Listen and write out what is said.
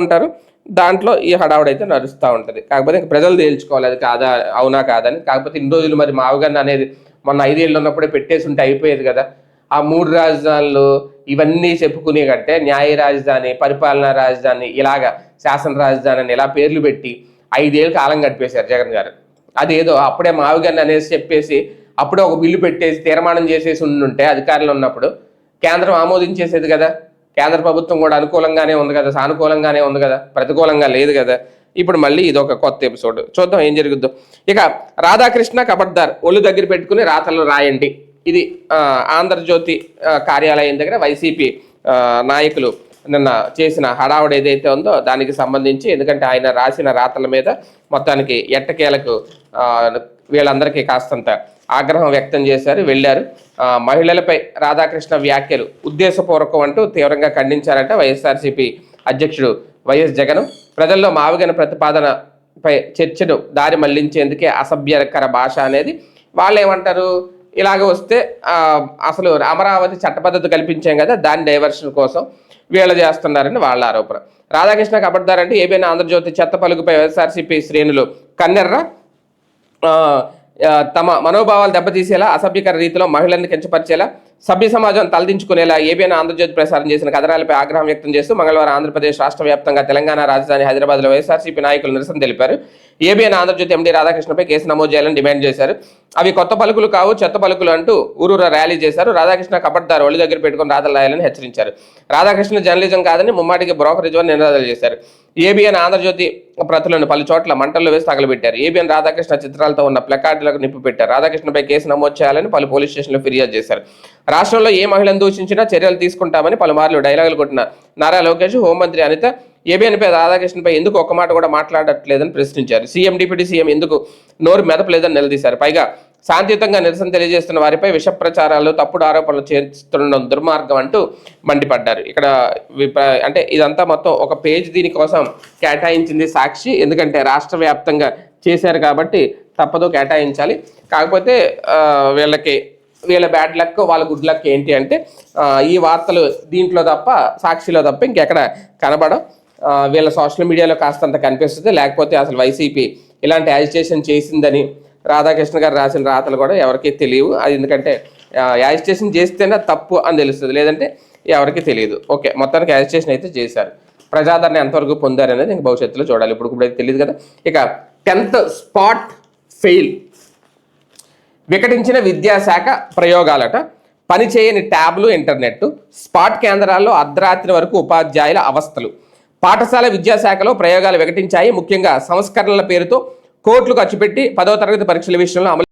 ఉంటారు. దాంట్లో ఈ హడావుడైతే నడుస్తూ ఉంటుంది. కాకపోతే ఇంక ప్రజలు తేల్చుకోవాలి అది కాదా అవునా కాదని. కాకపోతే ఇన్ని రోజులు మరి మావగన్ అనేది మొన్న 5 ఏళ్ళు ఉన్నప్పుడే పెట్టేసి ఉంటే అయిపోయేది కదా. ఆ 3 రాజధానులు ఇవన్నీ చెప్పుకునే కంటే న్యాయ రాజధాని, పరిపాలనా రాజధాని, ఇలాగ శాసన రాజధాని అని ఇలా పేర్లు పెట్టి 5 ఏళ్ళు కాలం గడిపేశారు జగన్ గారు. అదేదో అప్పుడే మావగన్ అనేసి చెప్పేసి అప్పుడే ఒక బిల్లు పెట్టేసి తీర్మానం చేసేసి ఉండుంటే అధికారంలో ఉన్నప్పుడు కేంద్రం ఆమోదించేసేది కదా. కేంద్ర ప్రభుత్వం కూడా అనుకూలంగానే ఉంది కదా, సానుకూలంగానే ఉంది కదా, ప్రతికూలంగా లేదు కదా. ఇప్పుడు మళ్ళీ ఇది ఒక కొత్త ఎపిసోడ్, చూద్దాం ఏం జరుగుద్దో. ఇక రాధాకృష్ణ కబడ్దార్ ఒళ్ళు దగ్గర పెట్టుకుని రాతలు రాయండి. ఇది ఆంధ్రజ్యోతి కార్యాలయం దగ్గర వైసీపీ నాయకులు నిన్న చేసిన హడావుడి ఏదైతే ఉందో దానికి సంబంధించి, ఎందుకంటే ఆయన రాసిన రాతల మీద మొత్తానికి ఎట్టకేలకు వీళ్ళందరికీ కాస్తంత ఆగ్రహం వ్యక్తం చేశారు, వెళ్ళారు. మహిళలపై రాధాకృష్ణ వ్యాఖ్యలు ఉద్దేశపూర్వకం అంటూ తీవ్రంగా ఖండించారంట వైఎస్ఆర్సీపీ అధ్యక్షుడు వైఎస్ జగన్. ప్రజల్లో మావగన్ ప్రతిపాదనపై చర్చను దారి మళ్లించేందుకే అసభ్యకర భాష అనేది. వాళ్ళు ఏమంటారు, ఇలాగ వస్తే అసలు అమరావతి చట్టబద్ధత కల్పించాం కదా, దాని డైవర్షన్ కోసం వీళ్ళు చేస్తున్నారని వాళ్ళ ఆరోపణ. రాధాకృష్ణ కబడ్దార్ అంటే ఏబీఎన్ ఆంధ్రజ్యోతి చెత్త పలుకుపై వైఎస్ఆర్సీపీ శ్రేణులు కన్నెర్ర తమ మనోభావాలు దెబ్బతీసేలా, అసభ్యకర రీతిలో మహిళల్ని కించపరిచేలా, సభ్య సమాజం తలదించుకునేలా ఏబీఎన్ ఆంధ్రజ్యోతి ప్రసారం చేసిన కథనాలపై ఆగ్రహం వ్యక్తం చేస్తూ మంగళవారం ఆంధ్రప్రదేశ్ రాష్ట్ర వ్యాప్తంగా తెలంగాణ రాజధాని హైదరాబాద్లో వైఎస్ఆర్సీపీ నాయకులు నిరసన తెలిపారు. ఏబీఎన్ ఆంధ్రజ్యోతి ఎండీ రాధాకృష్ణపై కేసు నమోదు చేయాలని డిమాండ్ చేశారు. అవి కొత్త పలుకులు కావు, చెత్త పలుకులు అంటూ ఊరూరా ర్యాలీ చేశారు. రాధాకృష్ణ కబడ్దార్ ఒళ్ళు దగ్గర పెట్టుకుని రాతలు రాయాలని హెచ్చరించారు. రాధాకృష్ణ జర్నలిజం కాదని ముమ్మాటికి బ్రోకరేజ్ అని నినాదాలు చేశారు. ఏబీఎన్ ఆంధ్రజ్యోతి ప్రతులను పలు చోట్ల మంటల్లో వేసి తగలబెట్టారు. ఏబీఎన్ రాధాకృష్ణ చిత్రాలతో ఉన్న ప్లకార్డులకు నిప్పు పెట్టారు. రాధాకృష్ణపై కేసు నమోదు చేయాలని పలు పోలీస్ స్టేషన్లో ఫిర్యాదు చేశారు. రాష్ట్రంలో ఏ మహిళను దూషించినా చర్యలు తీసుకుంటామని పలుమార్లు డైలాగులు కొట్టిన నారా లోకేష్, హోంమంత్రి అనిత ఏబీఎన్పై రాధాకృష్ణపై ఎందుకు ఒక్క మాట కూడా మాట్లాడట్లేదని ప్రశ్నించారు. సీఎం డిప్యూటీ సీఎం ఎందుకు నోరు మెదపలేదని నిలదీశారు. పైగా శాంతియుతంగా నిరసన తెలియజేస్తున్న వారిపై విష ప్రచారాలు, తప్పుడు ఆరోపణలు చేస్తుండడం దుర్మార్గం అంటూ మండిపడ్డారు. ఇక్కడ అంటే ఇదంతా మొత్తం ఒక పేజ్ దీనికోసం కేటాయించింది సాక్షి. ఎందుకంటే రాష్ట్ర వ్యాప్తంగా చేశారు కాబట్టి తప్పదు, కేటాయించాలి. కాకపోతే వీళ్ళ బ్యాడ్ లక్, వాళ్ళ గుడ్ లక్ ఏంటి అంటే ఈ వార్తలు దీంట్లో తప్ప, సాక్షిలో తప్ప ఇంకెక్కడ కనబడం. వీళ్ళ సోషల్ మీడియాలో కాస్తంత కనిపిస్తుంది. లేకపోతే అసలు వైసీపీ ఇలాంటి యాజిటేషన్ చేసిందని రాధాకృష్ణ గారు రాసిన రాతలు కూడా ఎవరికీ తెలియవు. అది ఎందుకంటే యాజిటేషన్ చేస్తేనే తప్పు అని తెలుస్తుంది, లేదంటే ఎవరికి తెలియదు. ఓకే, మొత్తానికి యాజిటేషన్ అయితే చేశారు. ప్రజాదరణ ఎంతవరకు పొందారు అనేది ఇంక భవిష్యత్తులో చూడాలి. ఇప్పుడు అయితే తెలియదు కదా. ఇక 10th స్పాట్ ఫెయిల్, వికటించిన విద్యాశాఖ ప్రయోగాలట. పనిచేయని ట్యాబ్లు, ఇంటర్నెట్, స్పాట్ కేంద్రాల్లో అర్ధరాత్రి వరకు ఉపాధ్యాయుల అవస్థలు. పాఠశాల విద్యాశాఖలో ప్రయోగాలు వికటించాయి. ముఖ్యంగా సంస్కరణల పేరుతో కోట్లు ఖర్చు పెట్టి 10వ తరగతి పరీక్షల విషయంలో అమలు